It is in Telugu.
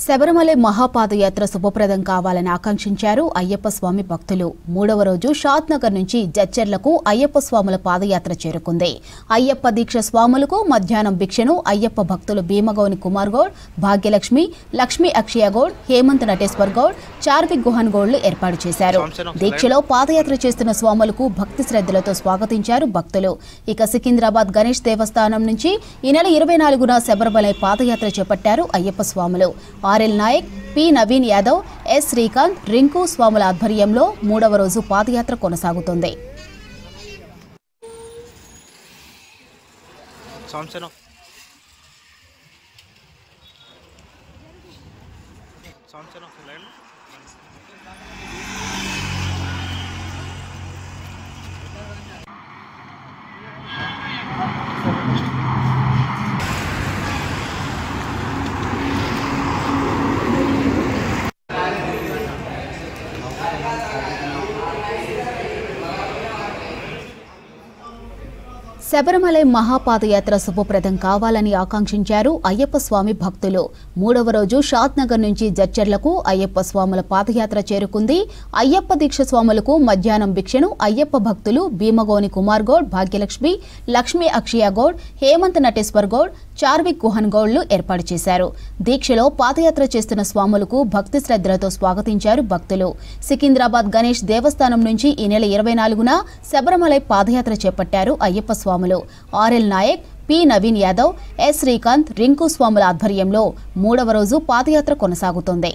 శబరిమలై మహాపాదయాత్ర శుభప్రదం కావాలని ఆకాంక్షించారు అయ్యప్ప స్వామి భక్తులు. మూడవ రోజు షాద్నగర్ నుంచి జడ్చర్లకు అయ్యప్ప స్వాముల పాదయాత్ర చేరుకుంది. అయ్యప్ప దీక్ష స్వాములకు మధ్యాహ్నం భిక్షను అయ్యప్ప భక్తులు భీమగౌని కుమార్ గౌడ్, భాగ్యలక్ష్మి, లక్ష్మీ అక్షయ గౌడ్, హేమంత్ నటేశ్వర్ గౌడ్, చార్విక్ గుహన్ గౌడ్లు ఏర్పాటు చేశారు. దీక్షలో పాదయాత్ర చేస్తున్న స్వాములకు భక్తి శ్రద్ధలతో స్వాగతించారు భక్తులు. ఇక సికింద్రాబాద్ గణేష్ దేవస్థానం నుంచి ఈ నెల 24న శబరిమలై పాదయాత్ర చేపట్టారు అయ్యప్ప స్వాములు. RL Nayak, P Naveen Yadav, S Srikanth, Rinku స్వాముల ఆధ్వర్యంలో మూడవ రోజు పాదయాత్ర కొనసాగుతుంది. శబరిమలై మహాపాదయాత్ర శుభప్రదం కావాలని ఆకాంక్షించారు అయ్యప్ప స్వామి భక్తులు. మూడవ రోజు షాద్నగర్ నుంచి జడ్చర్లకు అయ్యప్ప స్వాముల పాదయాత్ర చేరుకుంది. అయ్యప్ప దీక్ష స్వాములకు మధ్యాహ్నం భిక్షను అయ్యప్ప భక్తులు భీమగౌని కుమార్ గౌడ్, భాగ్యలక్ష్మి, లక్ష్మీ అక్షయ గౌడ్, హేమంత్ నటేశ్వర్ గౌడ్, చార్విక్ గుహన్ గౌడ్లు ఏర్పాటు చేశారు. దీక్షలో పాదయాత్ర చేస్తున్న స్వాములకు భక్తి శ్రద్ధలతో స్వాగతించారు భక్తులు. సికింద్రాబాద్ గణేష్ దేవస్థానం నుంచి ఈ నెల 24న శబరిమలై పాదయాత్ర చేపట్టారు అయ్యప్ప స్వాములు. RL Nayak, P Naveen Yadav, S Srikanth, Rinku స్వాముల ఆధ్వర్యంలో మూడవ రోజు పాదయాత్ర కొనసాగుతోంది.